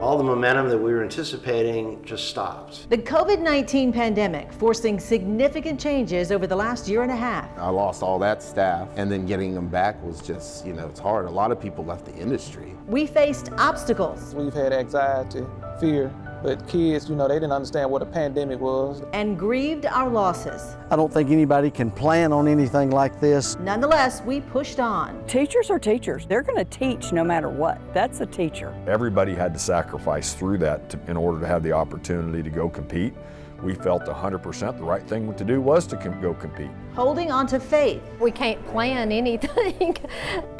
All the momentum that we were anticipating just stopped. The COVID-19 pandemic forcing significant changes over the last year and a half. I lost all that staff, and then getting them back was just, it's hard. A lot of people left the industry. We faced obstacles. We've had anxiety, fear, but kids, they didn't understand what a pandemic was. And grieved our losses. I don't think anybody can plan on anything like this. Nonetheless, we pushed on. Teachers are teachers. They're going to teach no matter what. That's a teacher. Everybody had to sacrifice through that in order to have the opportunity to go compete. We felt 100% the right thing to do was to go compete. Holding on to faith. We can't plan anything.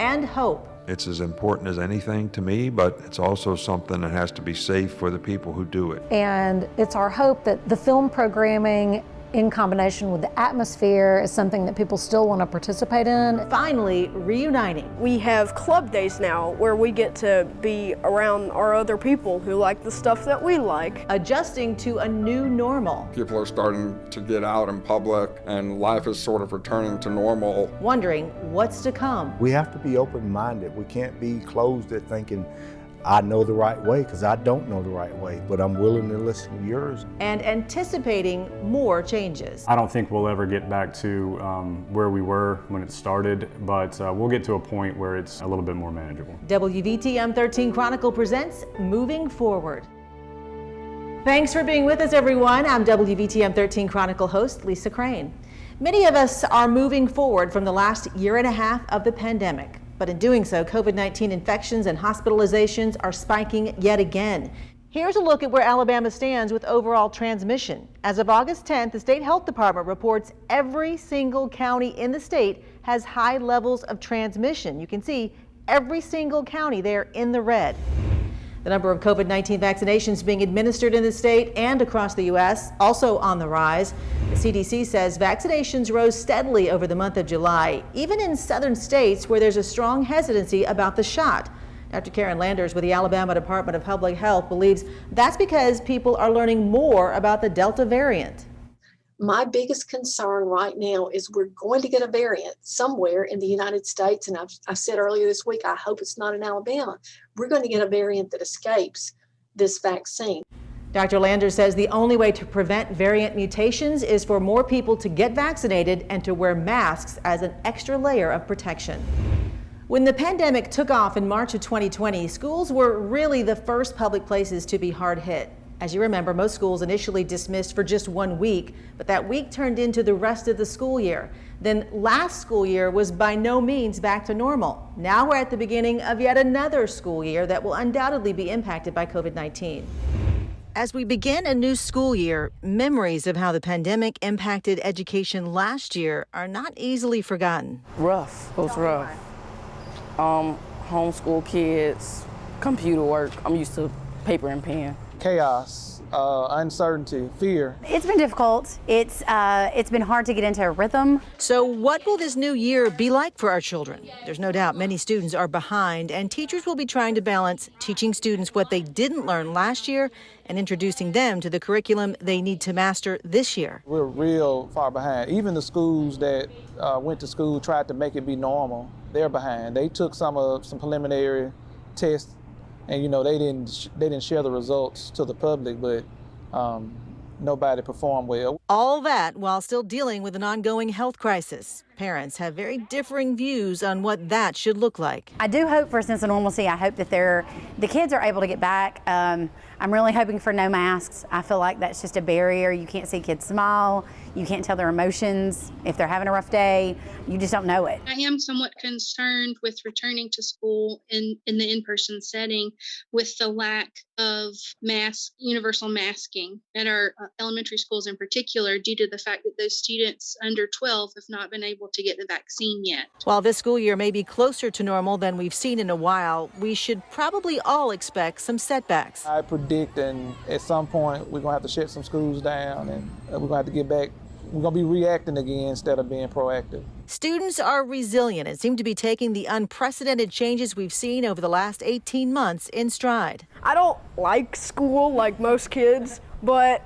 And hope. It's as important as anything to me, but it's also something that has to be safe for the people who do it. And it's our hope that the film programming in combination with the atmosphere is something that people still want to participate in. Finally, reuniting. We have club days now where we get to be around our other people who like the stuff that we like. Adjusting to a new normal. People are starting to get out in public and life is sort of returning to normal. Wondering what's to come. We have to be open-minded. We can't be closed at thinking, I know the right way, because I don't know the right way, but I'm willing to listen to yours. And anticipating more changes. I don't think we'll ever get back to where we were when it started, but we'll get to a point where it's a little bit more manageable. WVTM 13 Chronicle presents Moving Forward. Thanks for being with us, everyone. I'm WVTM 13 Chronicle host Lisa Crane. Many of us are moving forward from the last year and a half of the pandemic. But in doing so, COVID-19 infections and hospitalizations are spiking yet again. Here's a look at where Alabama stands with overall transmission. As of August 10th, the State Health Department reports every single county in the state has high levels of transmission. You can see every single county there in the red. The number of COVID-19 vaccinations being administered in the state and across the U.S. also on the rise. The CDC says vaccinations rose steadily over the month of July, even in southern states where there's a strong hesitancy about the shot. Dr. Karen Landers with the Alabama Department of Public Health believes that's because people are learning more about the Delta variant. My biggest concern right now is we're going to get a variant somewhere in the United States, and I said earlier this week, I hope it's not in Alabama. We're going to get a variant that escapes this vaccine. Dr. Landers says the only way to prevent variant mutations is for more people to get vaccinated and to wear masks as an extra layer of protection. When the pandemic took off in March of 2020, schools were really the first public places to be hard hit. As you remember, most schools initially dismissed for just 1 week, but that week turned into the rest of the school year. Then last school year was by no means back to normal. Now we're at the beginning of yet another school year that will undoubtedly be impacted by COVID-19. As we begin a new school year, memories of how the pandemic impacted education last year are not easily forgotten. Rough. It was rough. Homeschool kids, computer work. I'm used to paper and pen. Chaos, uncertainty, fear. It's been difficult. It's been hard to get into a rhythm. So what will this new year be like for our children? There's no doubt many students are behind, and teachers will be trying to balance teaching students what they didn't learn last year and introducing them to the curriculum they need to master this year. We're real far behind. Even the schools that went to school tried to make it be normal. They're behind. They took some preliminary tests, and they didn't share the results to the public, but nobody performed well. All that while still dealing with an ongoing health crisis. Parents have very differing views on what that should look like. I do hope for a sense of normalcy. I hope that the kids are able to get back. I'm really hoping for no masks. I feel like that's just a barrier. You can't see kids smile. You can't tell their emotions. If they're having a rough day, you just don't know it. I am somewhat concerned with returning to school in the in-person setting with the lack of universal masking at our elementary schools in particular, due to the fact that those students under 12 have not been able to get the vaccine yet. While this school year may be closer to normal than we've seen in a while, we should probably all expect some setbacks. I predict, and at some point we're going to have to shut some schools down, and we're going to have to get back. We're going to be reacting again instead of being proactive. Students are resilient and seem to be taking the unprecedented changes we've seen over the last 18 months in stride. I don't like school like most kids, but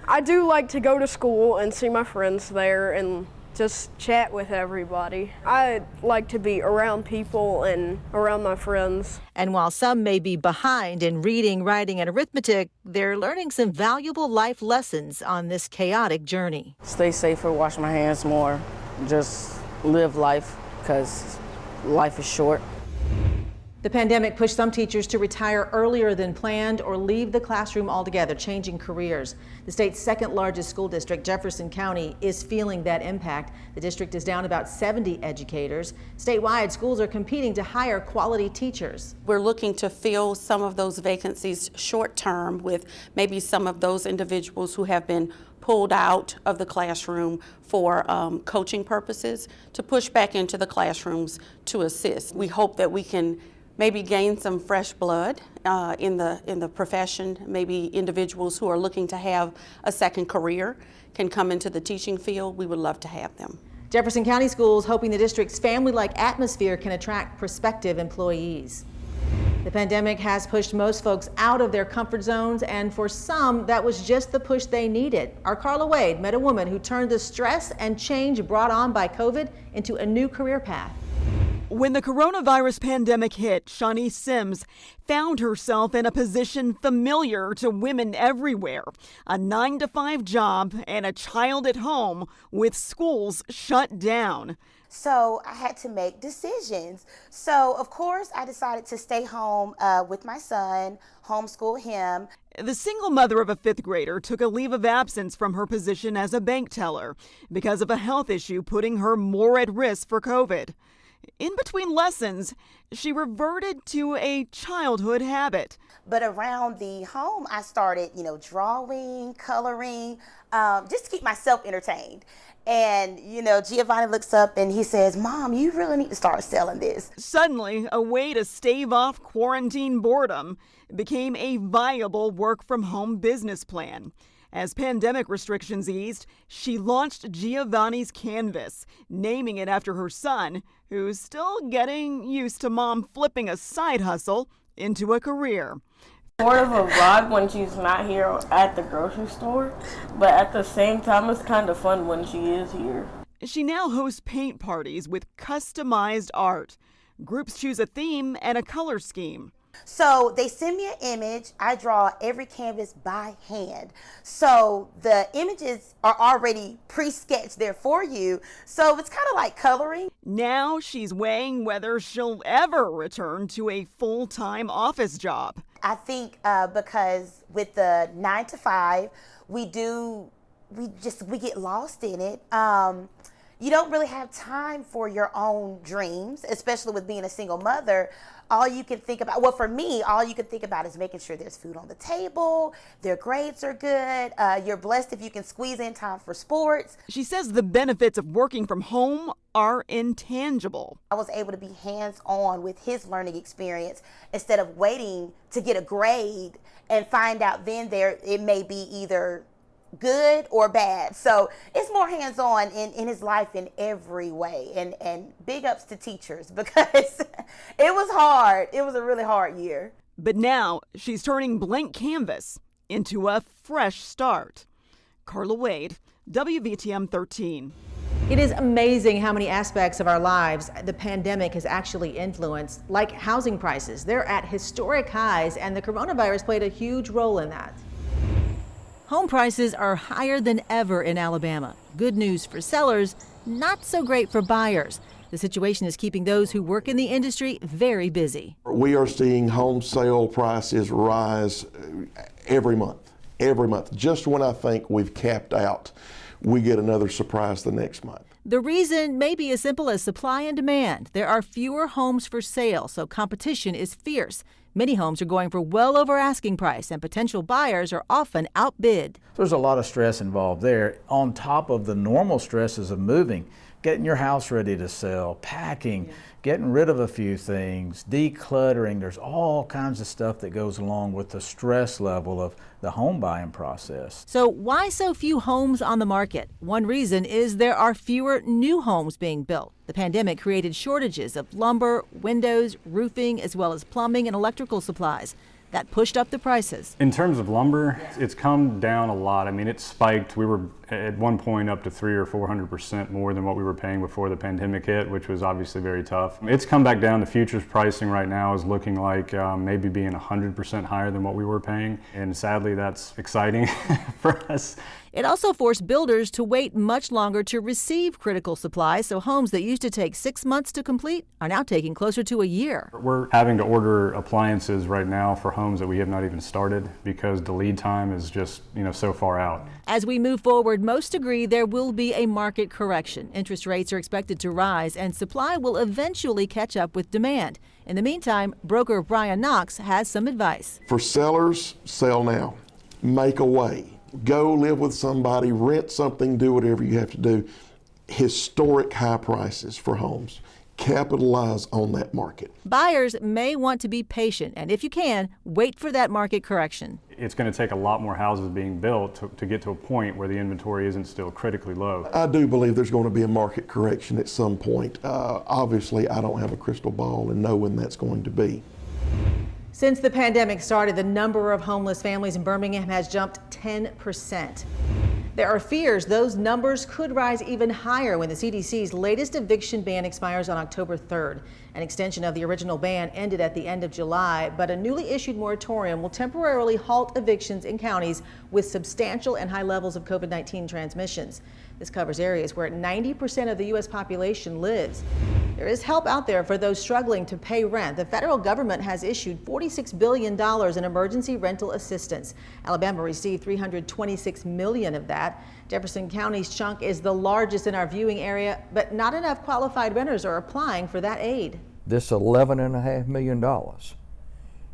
I do like to go to school and see my friends there and just chat with everybody. I like to be around people and around my friends. And while some may be behind in reading, writing, and arithmetic, they're learning some valuable life lessons on this chaotic journey. Stay safer, wash my hands more, just live life because life is short. The pandemic pushed some teachers to retire earlier than planned or leave the classroom altogether, changing careers. The state's second largest school district, Jefferson County, is feeling that impact. The district is down about 70 educators. Statewide, schools are competing to hire quality teachers. We're looking to fill some of those vacancies short term with maybe some of those individuals who have been pulled out of the classroom for coaching purposes to push back into the classrooms to assist. We hope that we can maybe gain some fresh blood in the profession. Maybe individuals who are looking to have a second career can come into the teaching field. We would love to have them. Jefferson County Schools hoping the district's family-like atmosphere can attract prospective employees. The pandemic has pushed most folks out of their comfort zones, and for some, that was just the push they needed. Our Carla Wade met a woman who turned the stress and change brought on by COVID into a new career path. When the coronavirus pandemic hit, Shawnice Sims found herself in a position familiar to women everywhere, a 9-to-5 job and a child at home with schools shut down. So I had to make decisions. So of course I decided to stay home with my son, homeschool him. The single mother of a 5th grader took a leave of absence from her position as a bank teller because of a health issue putting her more at risk for COVID. In between lessons, she reverted to a childhood habit. But around the home, I started, drawing, coloring, just to keep myself entertained. And, Giovanni looks up and he says, "Mom, you really need to start selling this." Suddenly, a way to stave off quarantine boredom became a viable work-from-home business plan. As pandemic restrictions eased, she launched Giovanni's Canvas, naming it after her son, who's still getting used to mom flipping a side hustle into a career. Sort of a vibe when she's not here at the grocery store, but at the same time it's kind of fun when she is here. She now hosts paint parties with customized art. Groups choose a theme and a color scheme. So they send me an image. I draw every canvas by hand. So the images are already pre-sketched there for you. So it's kind of like coloring. Now she's weighing whether she'll ever return to a full-time office job. I think because with the 9-to-5, we get lost in it. You don't really have time for your own dreams, especially with being a single mother. All you can think about, well, for me, all you can think about is making sure there's food on the table, their grades are good, you're blessed if you can squeeze in time for sports. She says the benefits of working from home are intangible. I was able to be hands-on with his learning experience instead of waiting to get a grade and find out then it may be either good or bad. So it's more hands-on in his life in every way. And big ups to teachers because it was hard. It was a really hard year. But now she's turning blank canvas into a fresh start. Carla Wade, WVTM 13. It is amazing how many aspects of our lives the pandemic has actually influenced, like housing prices. They're at historic highs, and the coronavirus played a huge role in that. Home prices are higher than ever in Alabama. Good news for sellers, not so great for buyers. The situation is keeping those who work in the industry very busy. We are seeing home sale prices rise every month. Just when I think we've capped out, we get another surprise the next month. The reason may be as simple as supply and demand. There are fewer homes for sale, so competition is fierce. Many homes are going for well over asking price, and potential buyers are often outbid. There's a lot of stress involved there, on top of the normal stresses of moving, getting your house ready to sell, packing, getting rid of a few things, decluttering. There's all kinds of stuff that goes along with the stress level of the home buying process. So why so few homes on the market? One reason is there are fewer new homes being built. The pandemic created shortages of lumber, windows, roofing, as well as plumbing and electrical supplies. That pushed up the prices. In terms of lumber, it's come down a lot. I mean, it spiked. We were at one point up to 300 or 400% more than what we were paying before the pandemic hit, which was obviously very tough. It's come back down. The futures pricing right now is looking like maybe being 100% higher than what we were paying. And sadly, that's exciting for us. It also forced builders to wait much longer to receive critical supplies, so homes that used to take 6 months to complete are now taking closer to a year. We're having to order appliances right now for homes that we have not even started because the lead time is just, so far out. As we move forward, most agree there will be a market correction. Interest rates are expected to rise and supply will eventually catch up with demand. In the meantime, broker Brian Knox has some advice. For sellers, sell now. Make a way. Go live with somebody, rent something, do whatever you have to do. Historic high prices for homes. Capitalize on that market. Buyers may want to be patient, and if you can, wait for that market correction. It's going to take a lot more houses being built to get to a point where the inventory isn't still critically low. I do believe there's going to be a market correction at some point. Obviously, I don't have a crystal ball and know when that's going to be. Since the pandemic started, the number of homeless families in Birmingham has jumped 10%. There are fears those numbers could rise even higher when the CDC's latest eviction ban expires on October 3rd. An extension of the original ban ended at the end of July, but a newly issued moratorium will temporarily halt evictions in counties with substantial and high levels of COVID-19 transmissions. This covers areas where 90% of the U.S. population lives. There is help out there for those struggling to pay rent. The federal government has issued $46 billion in emergency rental assistance. Alabama received $326 million of that. Jefferson County's chunk is the largest in our viewing area, but not enough qualified renters are applying for that aid. This $11.5 million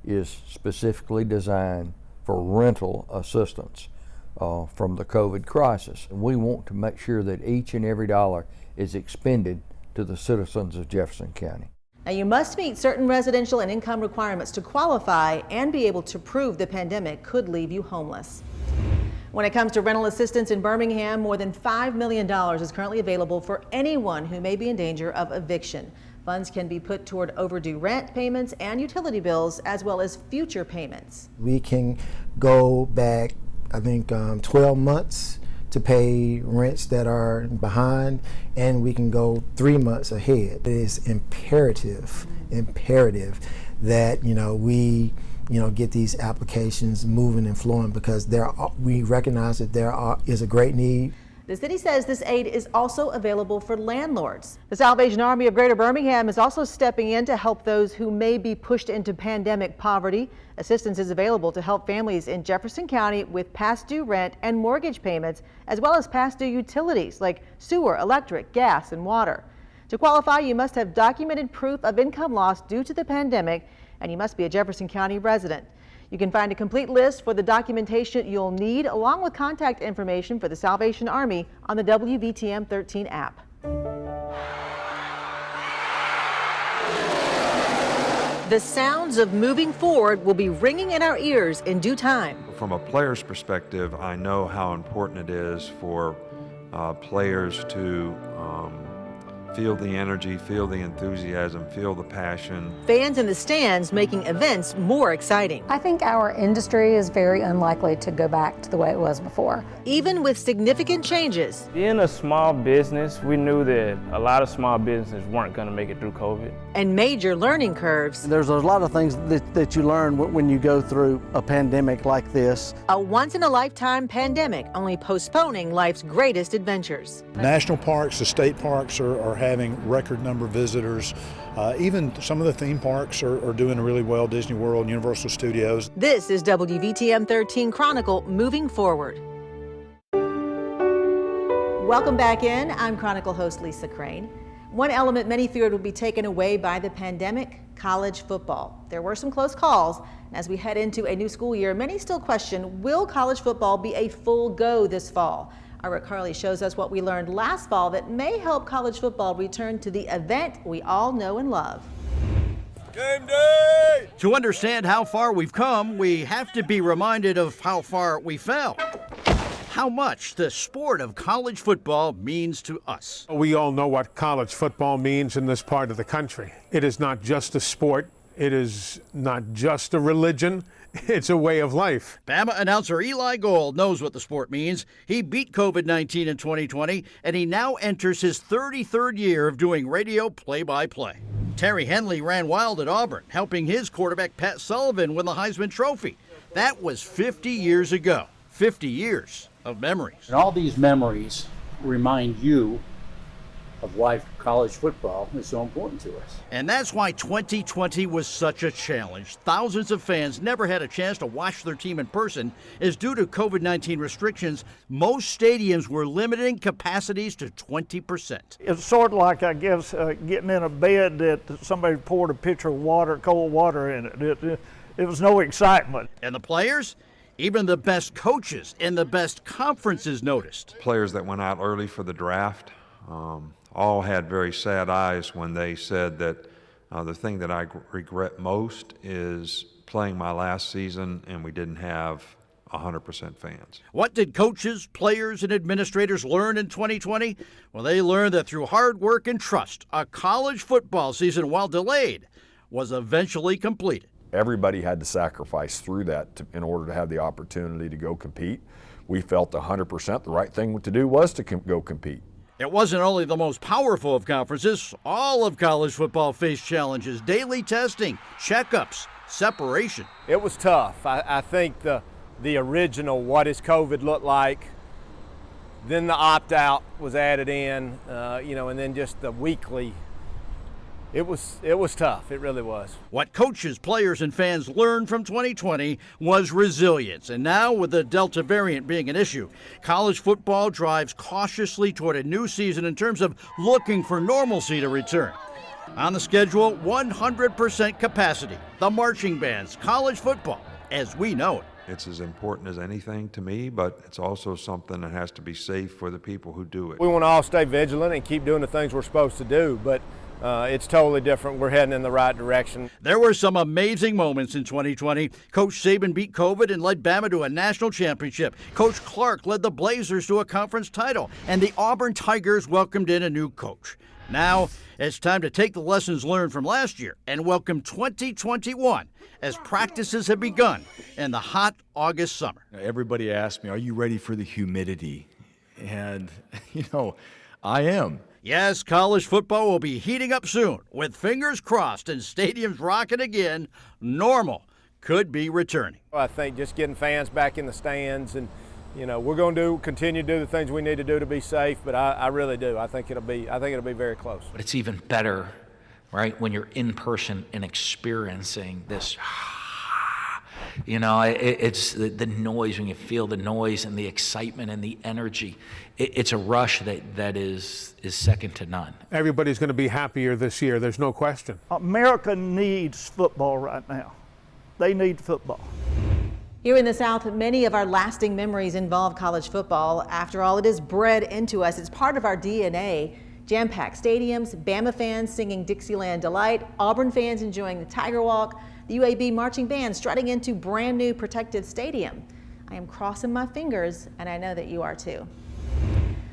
is specifically designed for rental assistance from the COVID crisis. And we want to make sure that each and every dollar is expended to the citizens of Jefferson County. Now, you must meet certain residential and income requirements to qualify and be able to prove the pandemic could leave you homeless. When it comes to rental assistance in Birmingham, more than $5 million is currently available for anyone who may be in danger of eviction. Funds can be put toward overdue rent payments and utility bills, as well as future payments. We can go back, I think, 12 months to pay rents that are behind, and we can go 3 months ahead. It is imperative that we get these applications moving and flowing, because we recognize that there is a great need. The city says this aid is also available for landlords. The Salvation Army of Greater Birmingham is also stepping in to help those who may be pushed into pandemic poverty. Assistance is available to help families in Jefferson County with past due rent and mortgage payments, as well as past due utilities like sewer, electric, gas, and water. To qualify, you must have documented proof of income loss due to the pandemic, and you must be a Jefferson County resident. You can find a complete list for the documentation you'll need, along with contact information for the Salvation Army, on the WVTM 13 app. The sounds of moving forward will be ringing in our ears in due time. From a player's perspective, I know how important it is for players to feel the energy, feel the enthusiasm, feel the passion. Fans in the stands making events more exciting. I think our industry is very unlikely to go back to the way it was before. Even with significant changes. Being a small business, we knew that a lot of small businesses weren't going to make it through COVID. And major learning curves. There's a lot of things that you learn when you go through a pandemic like this. A once-in-a-lifetime pandemic, only postponing life's greatest adventures. National parks, the state parks are having record number of visitors. Even some of the theme parks are doing really well, Disney World and Universal Studios. This is WVTM 13 Chronicle moving forward. Welcome back in. I'm Chronicle host Lisa Crane. One element many feared would be taken away by the pandemic, college football. There were some close calls. As we head into a new school year, many still question, will college football be a full go this fall? Our Rick Carly shows us what we learned last fall that may help college football return to the event we all know and love. Game day! To understand how far we've come, we have to be reminded of how far we fell. How much the sport of college football means to us. We all know what college football means in this part of the country. It is not just a sport. It is not just a religion, it's a way of life. Bama announcer Eli Gold knows what the sport means. He beat COVID-19 in 2020, and he now enters his 33rd year of doing radio play-by-play. Terry Henley ran wild at Auburn, helping his quarterback Pat Sullivan win the Heisman Trophy. That was 50 years ago. 50 years of memories. And all these memories remind you of why college football is so important to us. And that's why 2020 was such a challenge. Thousands of fans never had a chance to watch their team in person, as due to COVID-19 restrictions, most stadiums were limiting capacities to 20%. It's sort of like, I guess, getting in a bed that somebody poured a pitcher of water, cold water in it. It was no excitement. And the players? Even the best coaches in the best conferences noticed. Players that went out early for the draft all had very sad eyes when they said that the thing that I regret most is playing my last season and we didn't have 100% fans. What did coaches, players, and administrators learn in 2020? Well, they learned that through hard work and trust, a college football season, while delayed, was eventually completed. Everybody had to sacrifice through that in order to have the opportunity to go compete. We felt 100% the right thing to do was to go compete. It wasn't only the most powerful of conferences. All of college football faced challenges: daily testing, checkups, separation. It was tough. I think the original what does COVID look like, then the opt-out was added in, and then just the weekly. It was tough. It really was. What coaches, players, and fans learned from 2020 was resilience. And now, with the Delta variant being an issue, college football drives cautiously toward a new season in terms of looking for normalcy to return. On the schedule, 100% capacity, the marching bands, college football as we know it. It's as important as anything to me, but it's also something that has to be safe for the people who do it. We want to all stay vigilant and keep doing the things we're supposed to do, but it's totally different. We're heading in the right direction. There were some amazing moments in 2020. Coach Saban beat COVID and led Bama to a national championship. Coach Clark led the Blazers to a conference title, and the Auburn Tigers welcomed in a new coach. Now, it's time to take the lessons learned from last year and welcome 2021 as practices have begun in the hot August summer. Everybody asks me, are you ready for the humidity? And, I am. Yes, college football will be heating up soon. With fingers crossed and stadiums rocking again, normal could be returning. I think just getting fans back in the stands, and we're going to continue to do the things we need to do to be safe. But I really do. I think it'll be very close. But it's even better, right, when you're in person and experiencing this. It's the noise, when you feel the noise and the excitement and the energy. It's a rush that is second to none. Everybody's going to be happier this year, there's no question. America needs football right now. They need football. Here in the South, many of our lasting memories involve college football. After all, it is bred into us. It's part of our DNA. Jam-packed stadiums, Bama fans singing Dixieland Delight, Auburn fans enjoying the Tiger Walk, the UAB marching band strutting into brand new protected stadium. I am crossing my fingers, and I know that you are too.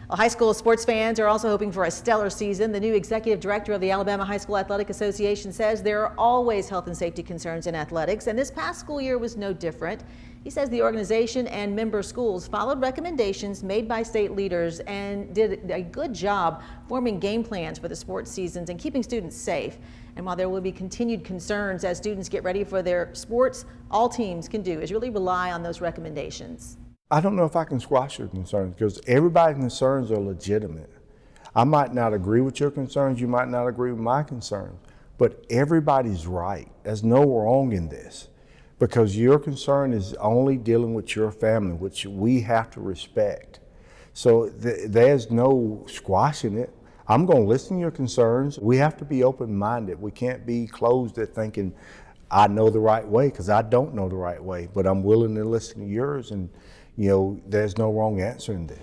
Well, high school sports fans are also hoping for a stellar season. The new executive director of the Alabama High School Athletic Association says there are always health and safety concerns in athletics, and this past school year was no different. He says the organization and member schools followed recommendations made by state leaders and did a good job forming game plans for the sports seasons and keeping students safe. And while there will be continued concerns as students get ready for their sports, all teams can do is really rely on those recommendations. I don't know if I can squash your concerns because everybody's concerns are legitimate. I might not agree with your concerns, you might not agree with my concerns, but everybody's right. There's no wrong in this because your concern is only dealing with your family, which we have to respect. So there's no squashing it. I'm going to listen to your concerns. We have to be open-minded. We can't be closed at thinking, I know the right way, because I don't know the right way, but I'm willing to listen to yours, and there's no wrong answer in this.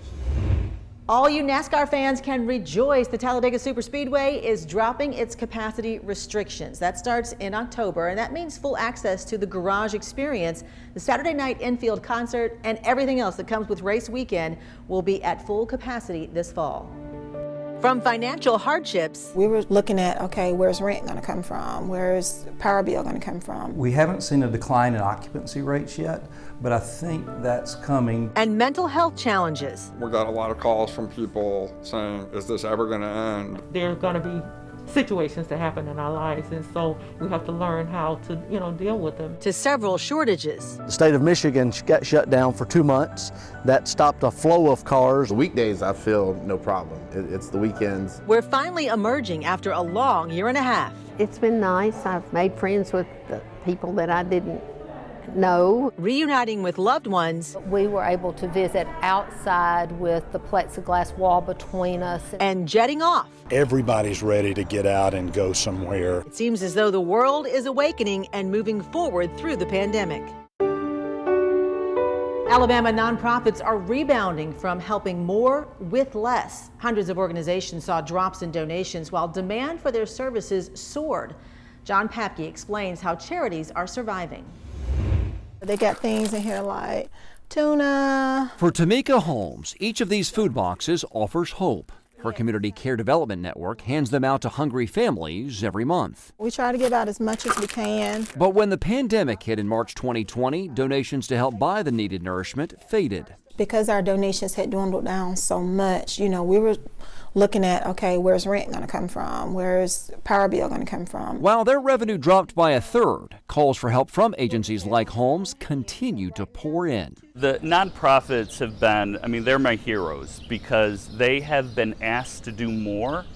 All you NASCAR fans can rejoice. The Talladega Superspeedway is dropping its capacity restrictions. That starts in October, and that means full access to the garage experience. The Saturday night infield concert and everything else that comes with race weekend will be at full capacity this fall. From financial hardships, we were looking at, okay, where's rent going to come from? Where's power bill going to come from? We haven't seen a decline in occupancy rates yet, but I think that's coming. And mental health challenges. We got a lot of calls from people saying, is this ever going to end? There's going to be situations that happen in our lives, and so we have to learn how to, deal with them. To several shortages. The state of Michigan got shut down for 2 months. That stopped a flow of cars. The weekdays, I feel no problem. It's the weekends. We're finally emerging after a long year and a half. It's been nice. I've made friends with the people that I didn't know. Reuniting with loved ones. We were able to visit outside with the plexiglass wall between us. And jetting off. Everybody's ready to get out and go somewhere. It seems as though the world is awakening and moving forward through the pandemic. Alabama nonprofits are rebounding from helping more with less. Hundreds of organizations saw drops in donations while demand for their services soared. John Papke explains how charities are surviving. They got things in here like tuna. For Tamika Holmes, each of these food boxes offers hope. Her Community Care Development Network hands them out to hungry families every month. We try to give out as much as we can. But when the pandemic hit in March 2020, donations to help buy the needed nourishment faded. Because our donations had dwindled down so much, we were looking at, okay, where's rent going to come from? Where's power bill going to come from? While their revenue dropped by a third, calls for help from agencies like Holmes continue to pour in. The nonprofits have been, they're my heroes because they have been asked to do more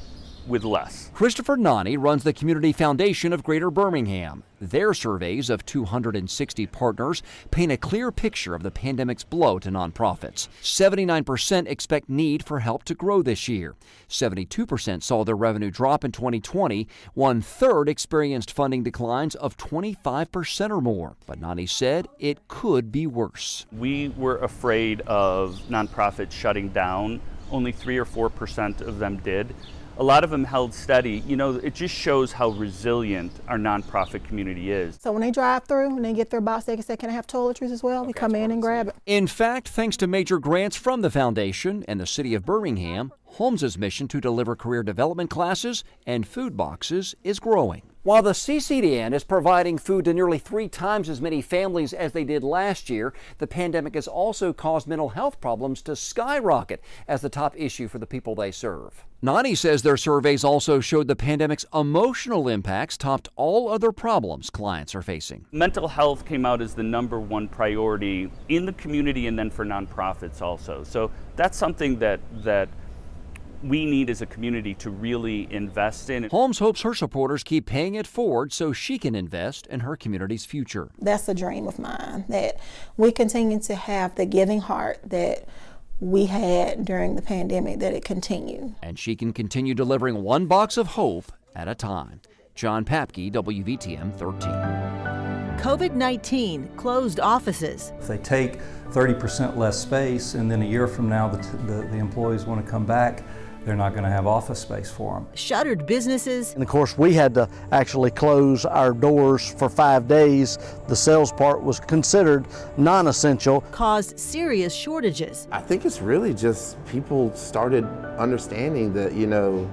with less. Christopher Nani runs the Community Foundation of Greater Birmingham. Their surveys of 260 partners paint a clear picture of the pandemic's blow to nonprofits. 79% expect need for help to grow this year. 72% saw their revenue drop in 2020. 1/3 experienced funding declines of 25% or more. But Nani said it could be worse. We were afraid of nonprofits shutting down. Only 3 or 4% of them did. A lot of them held steady. It just shows how resilient our nonprofit community is. So when they drive through and they get their box, they can say, can I have toiletries as well? We come in and grab it. In fact, thanks to major grants from the foundation and the city of Birmingham, Holmes' mission to deliver career development classes and food boxes is growing. While the CCDN is providing food to nearly 3 times as many families as they did last year, the pandemic has also caused mental health problems to skyrocket as the top issue for the people they serve. Nani says their surveys also showed the pandemic's emotional impacts topped all other problems clients are facing. Mental health came out as the #1 priority in the community and then for nonprofits also. So that's something that we need as a community to really invest in. Holmes hopes her supporters keep paying it forward so she can invest in her community's future. That's a dream of mine, that we continue to have the giving heart that we had during the pandemic, that it continue. And she can continue delivering one box of hope at a time. John Papke, WVTM 13. COVID-19 closed offices. If they take 30% less space and then a year from now the employees want to come back, they're not going to have office space for them. Shuttered businesses. And of course, we had to actually close our doors for 5 days. The sales part was considered non-essential. Caused serious shortages. I think it's really just people started understanding that,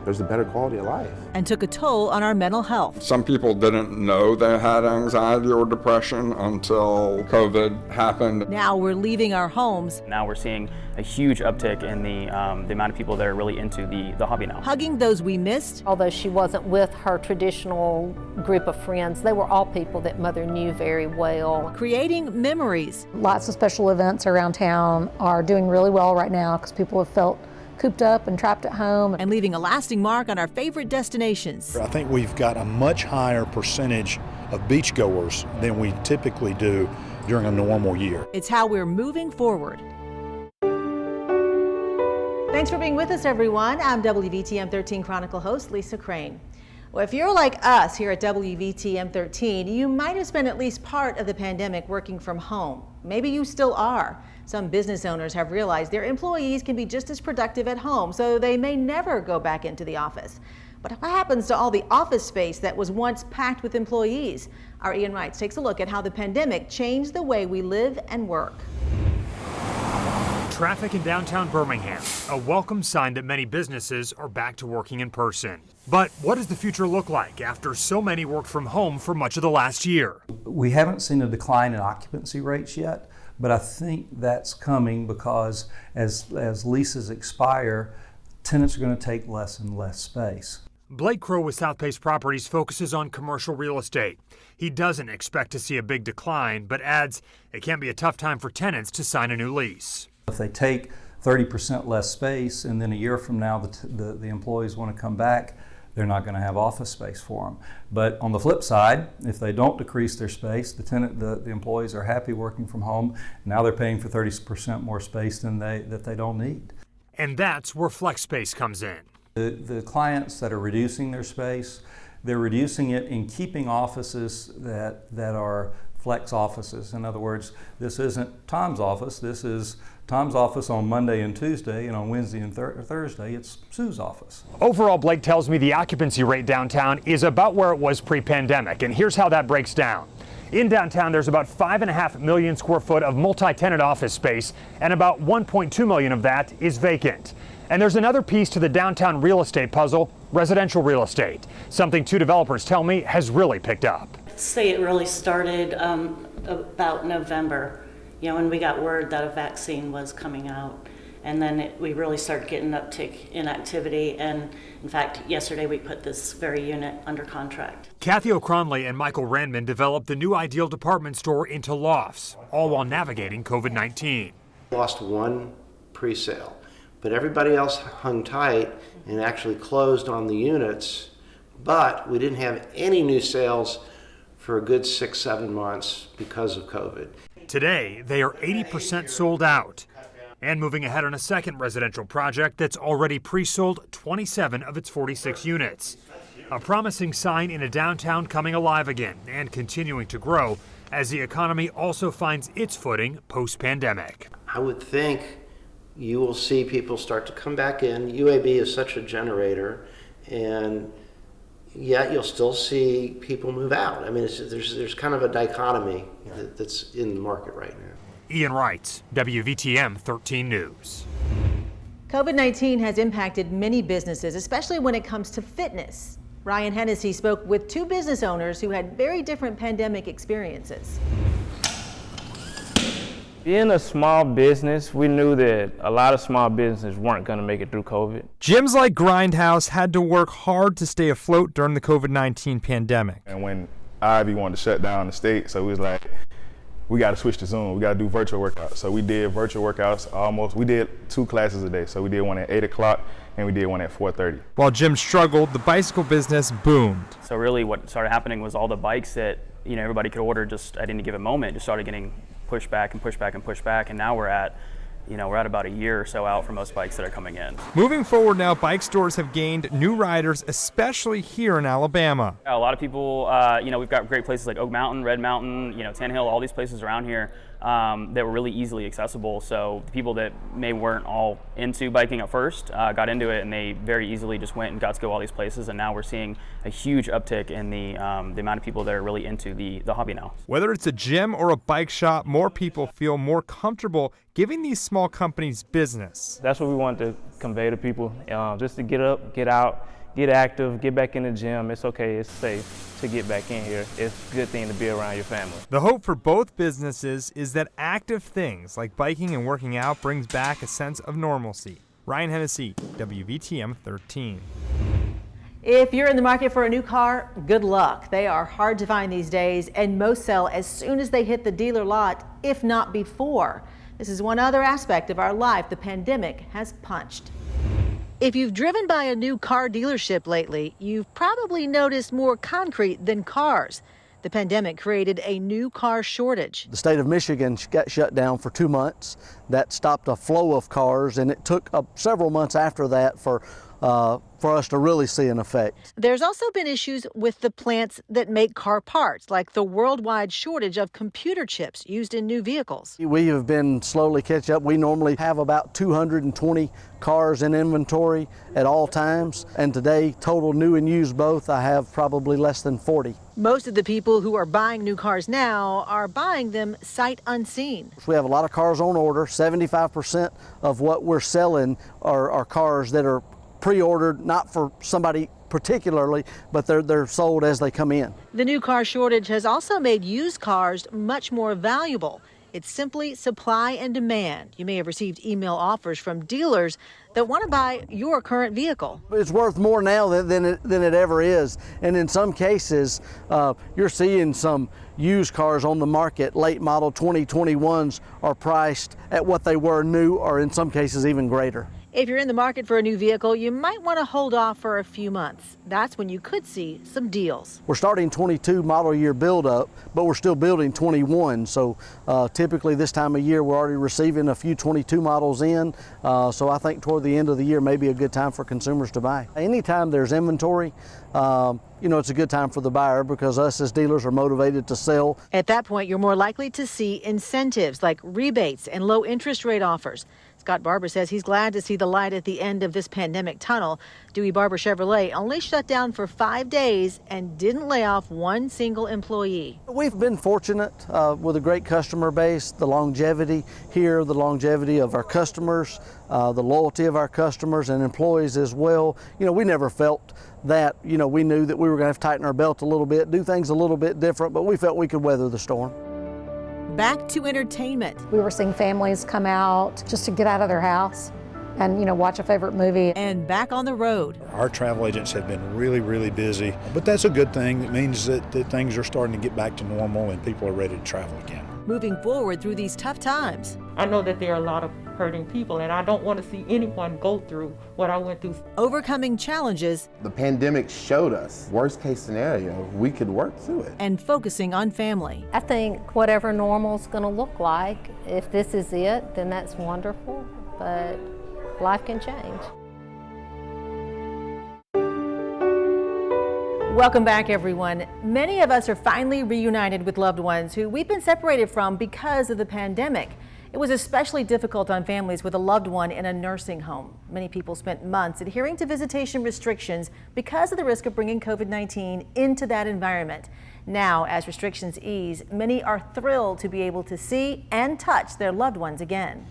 there's a better quality of life. And took a toll on our mental health. Some people didn't know they had anxiety or depression until COVID happened. Now we're leaving our homes. Now we're seeing a huge uptick in the amount of people that are really into the hobby now. Hugging those we missed. Although she wasn't with her traditional group of friends, they were all people that Mother knew very well. Creating memories. Lots of special events around town are doing really well right now because people have felt cooped up and trapped at home. And leaving a lasting mark on our favorite destinations. I think we've got a much higher percentage of beachgoers than we typically do during a normal year. It's how we're moving forward. Thanks for being with us, everyone. I'm WVTM 13 Chronicle host Lisa Crane. Well, if you're like us here at WVTM 13, you might have spent at least part of the pandemic working from home. Maybe you still are. Some business owners have realized their employees can be just as productive at home, so they may never go back into the office. But what happens to all the office space that was once packed with employees? Our Ian Wright takes a look at how the pandemic changed the way we live and work. Traffic in downtown Birmingham, a welcome sign that many businesses are back to working in person. But what does the future look like after so many worked from home for much of the last year? We haven't seen a decline in occupancy rates yet, but I think that's coming because as leases expire, tenants are going to take less and less space. Blake Crow with South Pace Properties focuses on commercial real estate. He doesn't expect to see a big decline, but adds it can be a tough time for tenants to sign a new lease. If they take 30% less space and then a year from now the employees want to come back, they're not going to have office space for them. But on the flip side, if they don't decrease their space, the employees are happy working from home. Now they're paying for 30% more space than that they don't need. And that's where FlexSpace comes in. The clients that are reducing their space, they're reducing it in keeping offices that are flex offices. In other words, this isn't Tom's office, this is Tom's office on Monday and Tuesday, and on Wednesday and Thursday, it's Sue's office. Overall, Blake tells me the occupancy rate downtown is about where it was pre-pandemic, and here's how that breaks down. In downtown, there's about 5.5 million square foot of multi-tenant office space, and about 1.2 million of that is vacant. And there's another piece to the downtown real estate puzzle, residential real estate, something two developers tell me has really picked up. I'd say it really started about November, when we got word that a vaccine was coming out. And then we really started getting an uptick in activity. And in fact, yesterday we put this very unit under contract. Kathy O'Cronley and Michael Randman developed the new Ideal department store into lofts, all while navigating COVID-19. Lost one pre-sale, but everybody else hung tight and actually closed on the units. But we didn't have any new sales for a good 6-7 months because of COVID. Today, they are 80% sold out and moving ahead on a second residential project that's already pre-sold 27 of its 46 units. A promising sign in a downtown coming alive again and continuing to grow as the economy also finds its footing post-pandemic. I would think you will see people start to come back in. UAB is such a generator, and yet you'll still see people move out. I mean, there's kind of a dichotomy that's in the market right now. Ian Wright, WVTM 13 News. COVID-19 has impacted many businesses, especially when it comes to fitness. Ryan Hennessy spoke with two business owners who had very different pandemic experiences. Being a small business, we knew that a lot of small businesses weren't going to make it through COVID. Gyms like Grindhouse had to work hard to stay afloat during the COVID-19 pandemic. And when Ivy wanted to shut down the state, so we was like, we got to switch to Zoom. We got to do virtual workouts. So we did virtual workouts we did 2 classes a day. So we did one at 8 o'clock and we did one at 4:30. While gyms struggled, the bicycle business boomed. So really what started happening was all the bikes that everybody could order just at any given moment just started getting pushed back and pushed back and pushed back, and now we're at about a year or so out for most bikes that are coming in. Moving forward now, bike stores have gained new riders, especially here in Alabama. A lot of people, we've got great places like Oak Mountain, Red Mountain, Tan Hill, all these places around here that were really easily accessible. So the people that weren't all into biking at first got into it, and they very easily just went and got to go all these places. And now we're seeing a huge uptick in the amount of people that are really into the hobby now. Whether it's a gym or a bike shop, more people feel more comfortable giving these small companies business. That's what we want to convey to people, just to get up, get out, get active, get back in the gym. It's okay, it's safe to get back in here. It's a good thing to be around your family. The hope for both businesses is that active things like biking and working out brings back a sense of normalcy. Ryan Hennessy, WVTM 13. If you're in the market for a new car, good luck. They are hard to find these days, and most sell as soon as they hit the dealer lot, if not before. This is one other aspect of our life the pandemic has punched. If you've driven by a new car dealership lately, you've probably noticed more concrete than cars. The pandemic created a new car shortage. The state of Michigan got shut down for 2 months. That stopped a flow of cars, and it took several months after that for for us to really see an effect. There's also been issues with the plants that make car parts, like the worldwide shortage of computer chips used in new vehicles. We have been slowly catching up. We normally have about 220 cars in inventory at all times, and today, total new and used both, I have probably less than 40. Most of the people who are buying new cars now are buying them sight unseen. We have a lot of cars on order. 75% of what we're selling are cars that are pre-ordered, not for somebody particularly, but they're sold as they come in. The new car shortage has also made used cars much more valuable. It's simply supply and demand. You may have received email offers from dealers that want to buy your current vehicle. It's worth more now than it ever is. And in some cases, you're seeing some used cars on the market, late model 2021s are priced at what they were new, or in some cases even greater. If you're in the market for a new vehicle, you might want to hold off for a few months. That's when you could see some deals. We're starting 22 model year build up, but we're still building 21. So typically this time of year, we're already receiving a few 22 models in. So I think toward the end of the year may be a good time for consumers to buy. Anytime there's inventory, it's a good time for the buyer because us as dealers are motivated to sell. At that point, you're more likely to see incentives like rebates and low interest rate offers. Scott Barber says he's glad to see the light at the end of this pandemic tunnel. Dewey Barber Chevrolet only shut down for 5 days and didn't lay off one single employee. We've been fortunate with a great customer base, the longevity here, the longevity of our customers, the loyalty of our customers and employees as well. We never felt that, we knew that we were going to have to tighten our belt a little bit, do things a little bit different, but we felt we could weather the storm. Back to entertainment. We were seeing families come out just to get out of their house and, watch a favorite movie. And back on the road. Our travel agents have been really, really busy, but that's a good thing. It means that things are starting to get back to normal and people are ready to travel again. Moving forward through these tough times. I know that there are a lot of hurting people, and I don't want to see anyone go through what I went through. Overcoming challenges. The pandemic showed us, worst case scenario, we could work through it. And focusing on family. I think whatever normal's going to look like, if this is it, then that's wonderful, but life can change. Welcome back, everyone. Many of us are finally reunited with loved ones who we've been separated from because of the pandemic. It was especially difficult on families with a loved one in a nursing home. Many people spent months adhering to visitation restrictions because of the risk of bringing COVID-19 into that environment. Now, as restrictions ease, many are thrilled to be able to see and touch their loved ones again.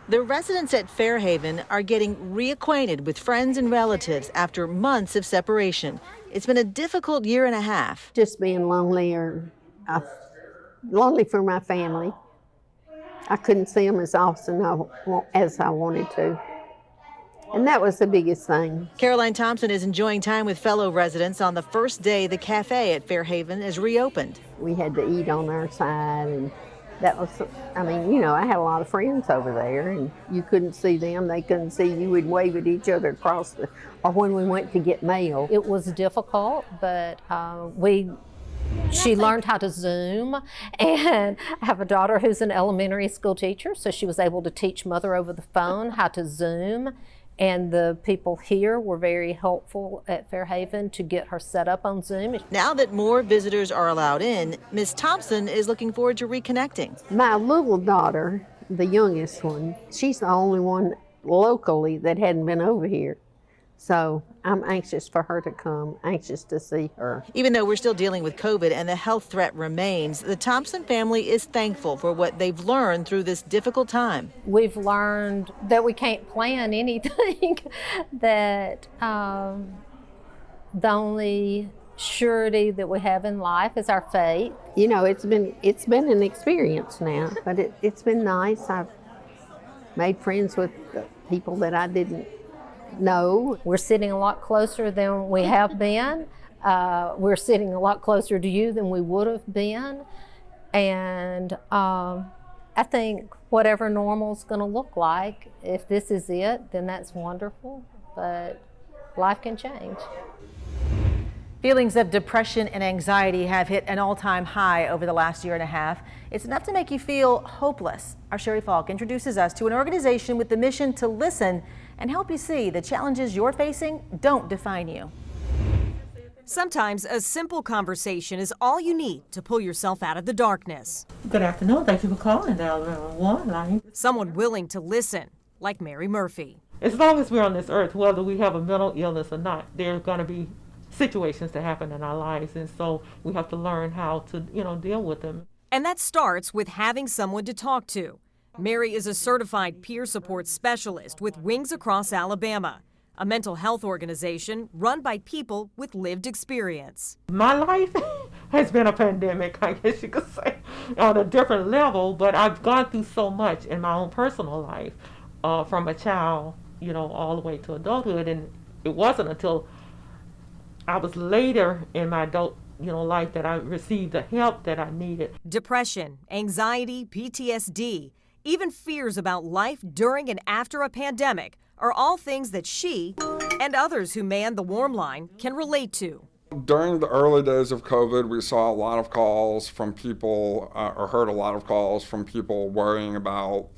The residents at Fairhaven are getting reacquainted with friends and relatives after months of separation. It's been a difficult year and a half. Just being lonely lonely for my family. I couldn't see them as often as I wanted to. And that was the biggest thing. Caroline Thompson is enjoying time with fellow residents on the first day the cafe at Fairhaven is reopened. We had to eat on our side, and that was, I had a lot of friends over there, and you couldn't see them, they couldn't see you. We'd wave at each other or when we went to get mail. It was difficult, but she learned how to Zoom, and I have a daughter who's an elementary school teacher, so she was able to teach Mother over the phone how to Zoom. And the people here were very helpful at Fairhaven to get her set up on Zoom. Now that more visitors are allowed in, Ms. Thompson is looking forward to reconnecting. My little daughter, the youngest one, she's the only one locally that hadn't been over here. So I'm anxious for her to come, anxious to see her. Even though we're still dealing with COVID and the health threat remains, the Thompson family is thankful for what they've learned through this difficult time. We've learned that we can't plan anything, that the only surety that we have in life is our faith. It's been an experience now, but it's been nice. I've made friends with people that I didn't know. We're sitting a lot closer than we have been. We're sitting a lot closer to you than we would have been. And I think whatever normal's going to look like, if this is it, then that's wonderful. But life can change. Feelings of depression and anxiety have hit an all-time high over the last year and a half. It's enough to make you feel hopeless. Our Sherry Falk introduces us to an organization with the mission to listen and help you see the challenges you're facing don't define you. Sometimes a simple conversation is all you need to pull yourself out of the darkness. Good afternoon. Thank you for calling the Alabama One line. Someone willing to listen, like Mary Murphy. As long as we're on this earth, whether we have a mental illness or not, there's going to be situations that happen in our lives, and so we have to learn how to, deal with them. And that starts with having someone to talk to. Mary is a certified peer support specialist with Wings Across Alabama, a mental health organization run by people with lived experience. My life has been a pandemic, I guess you could say, on a different level, but I've gone through so much in my own personal life, from a child, all the way to adulthood, and it wasn't until I was later in my adult life that I received the help that I needed. Depression, anxiety, PTSD, even fears about life during and after a pandemic are all things that she and others who man the Warm Line can relate to. During the early days of COVID, we saw a lot of calls from people, or heard a lot of calls from people worrying about,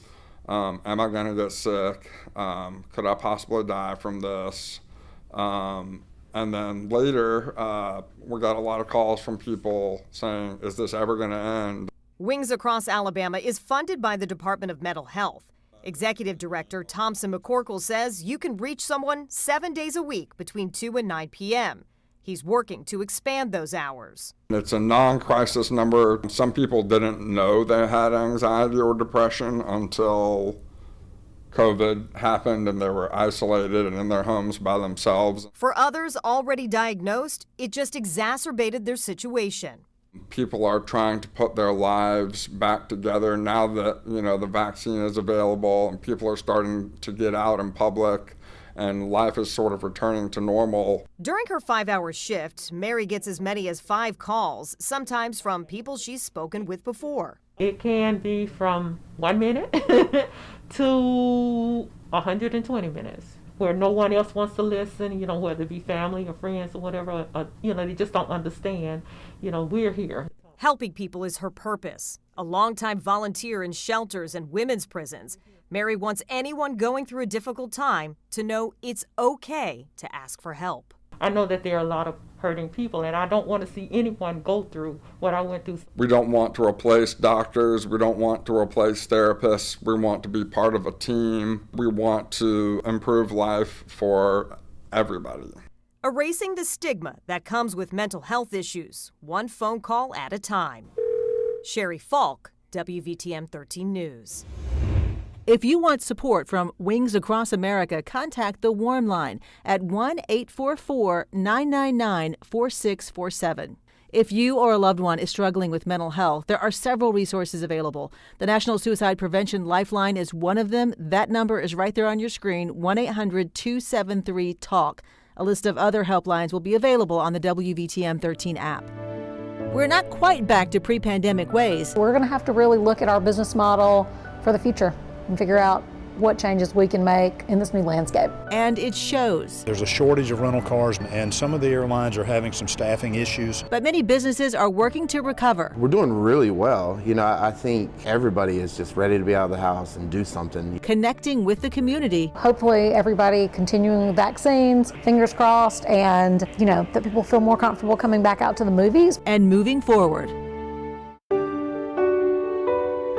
am I going to get sick? Could I possibly die from this? And then later, we got a lot of calls from people saying, is this ever going to end? Wings Across Alabama is funded by the Department of Mental Health. Executive Director Thompson McCorkle says you can reach someone 7 days a week between 2 and 9 p.m. He's working to expand those hours. It's a non-crisis number. Some people didn't know they had anxiety or depression until COVID happened and they were isolated and in their homes by themselves. For others already diagnosed, it just exacerbated their situation. People are trying to put their lives back together now that, the vaccine is available and people are starting to get out in public and life is sort of returning to normal. During her 5-hour shift, Mary gets as many as 5 calls, sometimes from people she's spoken with before. It can be from 1 minute to 120 minutes, where no one else wants to listen, whether it be family or friends or whatever, they just don't understand, we're here. Helping people is her purpose. A longtime volunteer in shelters and women's prisons, Mary wants anyone going through a difficult time to know it's okay to ask for help. I know that there are a lot of hurting people, and I don't want to see anyone go through what I went through. We don't want to replace doctors. We don't want to replace therapists. We want to be part of a team. We want to improve life for everybody. Erasing the stigma that comes with mental health issues, one phone call at a time. Sherry Falk, WVTM 13 News. If you want support from Wings Across America, contact the Warm Line at 1-844-999-4647. If you or a loved one is struggling with mental health, there are several resources available. The National Suicide Prevention Lifeline is one of them. That number is right there on your screen, 1-800-273-TALK. A list of other helplines will be available on the WVTM 13 app. We're not quite back to pre-pandemic ways. We're going to have to really look at our business model for the future and figure out what changes we can make in this new landscape. And it shows. There's a shortage of rental cars, and some of the airlines are having some staffing issues. But many businesses are working to recover. We're doing really well. I think everybody is just ready to be out of the house and do something. Connecting with the community. Hopefully everybody continuing vaccines, fingers crossed, and that people feel more comfortable coming back out to the movies. And moving forward.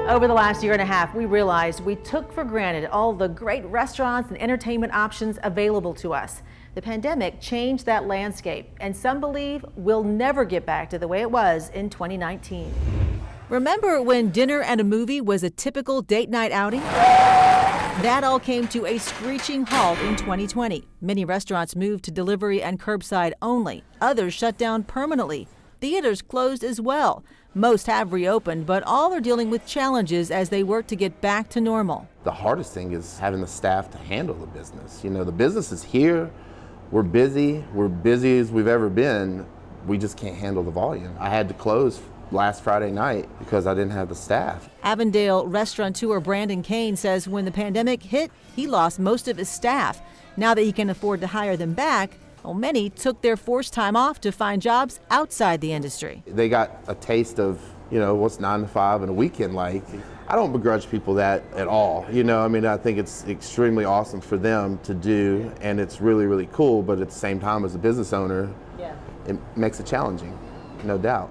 Over the last year and a half, we realized we took for granted all the great restaurants and entertainment options available to us. The pandemic changed that landscape, and some believe we'll never get back to the way it was in 2019. Remember when dinner and a movie was a typical date night outing? That all came to a screeching halt in 2020. Many restaurants moved to delivery and curbside only. Others shut down permanently. Theaters closed as well. Most have reopened, but all are dealing with challenges as they work to get back to normal. The hardest thing is having the staff to handle the business. The business is here. We're busy as we've ever been. We just can't handle the volume. I had to close last Friday night because I didn't have the staff. Avondale restaurateur Brandon Kane says when the pandemic hit, he lost most of his staff. Now that he can afford to hire them back, Well, many took their forced time off to find jobs outside the industry. They got a taste of, what's 9 to 5 and a weekend like. I don't begrudge people that at all. I think it's extremely awesome for them to do, and it's really, really cool, but at the same time, as a business owner, it makes it challenging, no doubt.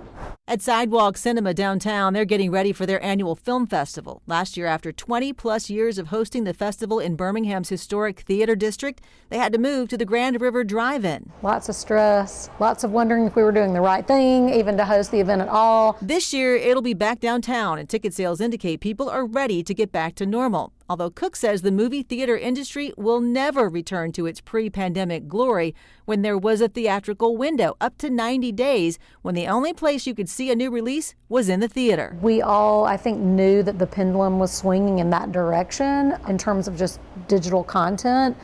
At Sidewalk Cinema downtown, they're getting ready for their annual film festival. Last year, after 20-plus years of hosting the festival in Birmingham's historic theater district, they had to move to the Grand River Drive-In. Lots of stress, lots of wondering if we were doing the right thing, even to host the event at all. This year, it'll be back downtown, and ticket sales indicate people are ready to get back to normal. Although Cook says the movie theater industry will never return to its pre-pandemic glory when there was a theatrical window up to 90 days when the only place you could see a new release was in the theater. We all, I think, knew that the pendulum was swinging in that direction in terms of just digital content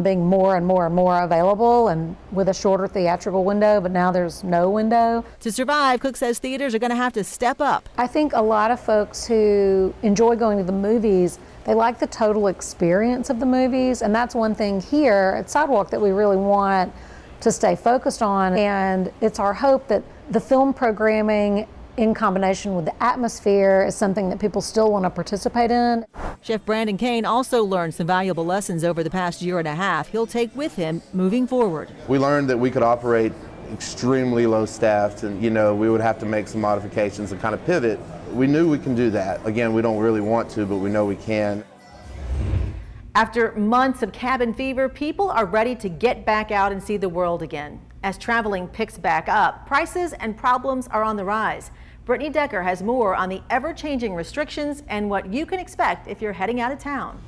being more and more and more available and with a shorter theatrical window, but now there's no window. To survive, Cook says theaters are going to have to step up. I think a lot of folks who enjoy going to the movies, they like the total experience of the movies, and that's one thing here at Sidewalk that we really want to stay focused on, and it's our hope that the film programming in combination with the atmosphere is something that people still want to participate in. Chef Brandon Kane also learned some valuable lessons over the past year and a half he'll take with him moving forward. We learned that we could operate extremely low staffed, and we would have to make some modifications and kind of pivot. We knew we can do that. Again, we don't really want to, but we know we can. After months of cabin fever, people are ready to get back out and see the world again. As traveling picks back up, prices and problems are on the rise. Brittany Decker has more on the ever-changing restrictions and what you can expect if you're heading out of town.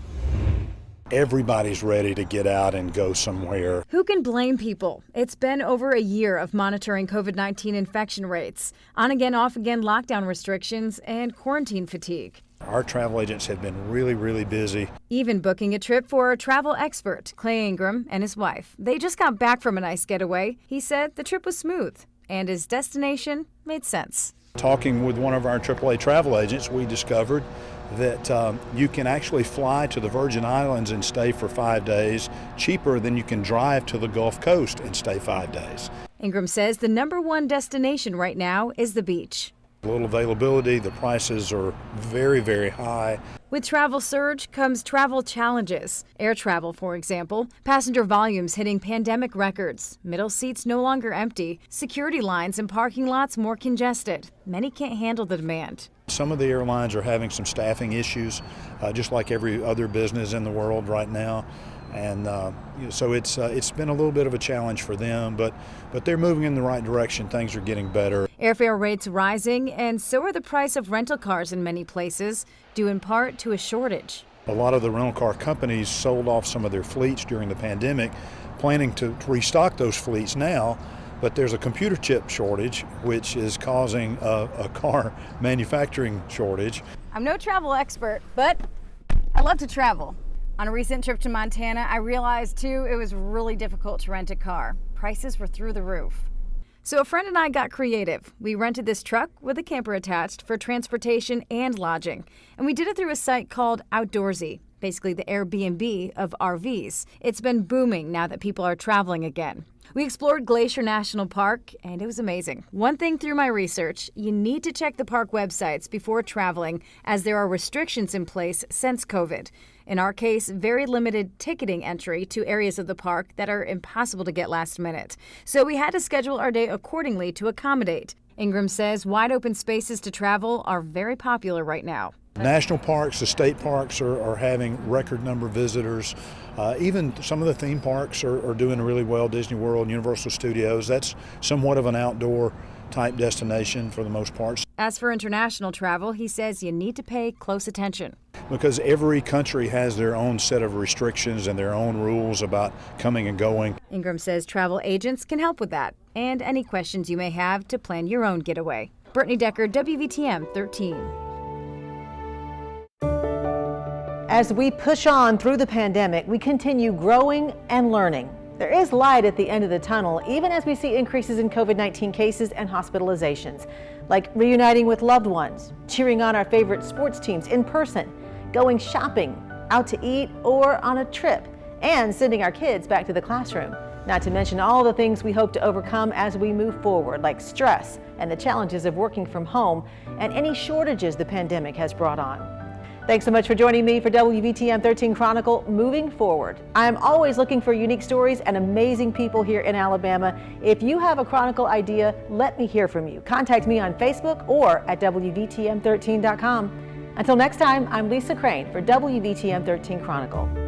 Everybody's ready to get out and go somewhere. Who can blame people? It's been over a year of monitoring COVID-19 infection rates, on again, off again lockdown restrictions, and quarantine fatigue. Our travel agents have been really, really busy. Even booking a trip for a travel expert, Clay Ingram, and his wife. They just got back from a nice getaway. He said the trip was smooth, and his destination made sense. Talking with one of our AAA travel agents, we discovered that you can actually fly to the Virgin Islands and stay for 5 days cheaper than you can drive to the Gulf Coast and stay 5 days. Ingram says the #1 destination right now is the beach. Little availability, the prices are very, very high. With travel surge comes travel challenges. Air travel, for example, passenger volumes hitting pandemic records, middle seats no longer empty, security lines and parking lots more congested. Many can't handle the demand. Some of the airlines are having some staffing issues, just like every other business in the world right now. And so it's been a little bit of a challenge for them, but they're moving in the right direction. Things are getting better. Airfare rates rising, and so are the price of rental cars in many places, due in part to a shortage. A lot of the rental car companies sold off some of their fleets during the pandemic, planning to restock those fleets now, but there's a computer chip shortage, which is causing a car manufacturing shortage. I'm no travel expert, but I love to travel. On a recent trip to Montana, I realized too it was really difficult to rent a car. Prices were through the roof. So a friend and I got creative. We rented this truck with a camper attached for transportation and lodging. And we did it through a site called Outdoorsy, basically the Airbnb of RVs. It's been booming now that people are traveling again. We explored Glacier National Park, and it was amazing. One thing through my research, you need to check the park websites before traveling, as there are restrictions in place since COVID. In our case, very limited ticketing entry to areas of the park that are impossible to get last minute. So we had to schedule our day accordingly to accommodate. Ingram says wide open spaces to travel are very popular right now. National parks, the state parks are having record number of visitors. Even some of the theme parks are doing really well. Disney World, Universal Studios, that's somewhat of an outdoor type destination for the most part. As for international travel, he says you need to pay close attention. Because every country has their own set of restrictions and their own rules about coming and going. Ingram says travel agents can help with that and any questions you may have to plan your own getaway. Brittany Decker, WVTM 13. As we push on through the pandemic, we continue growing and learning. There is light at the end of the tunnel, even as we see increases in COVID-19 cases and hospitalizations, like reuniting with loved ones, cheering on our favorite sports teams in person, going shopping, out to eat, or on a trip, and sending our kids back to the classroom. Not to mention all the things we hope to overcome as we move forward, like stress and the challenges of working from home and any shortages the pandemic has brought on. Thanks so much for joining me for WVTM 13 Chronicle Moving Forward. I'm always looking for unique stories and amazing people here in Alabama. If you have a Chronicle idea, let me hear from you. Contact me on Facebook or at WVTM13.com. Until next time, I'm Lisa Crane for WVTM 13 Chronicle.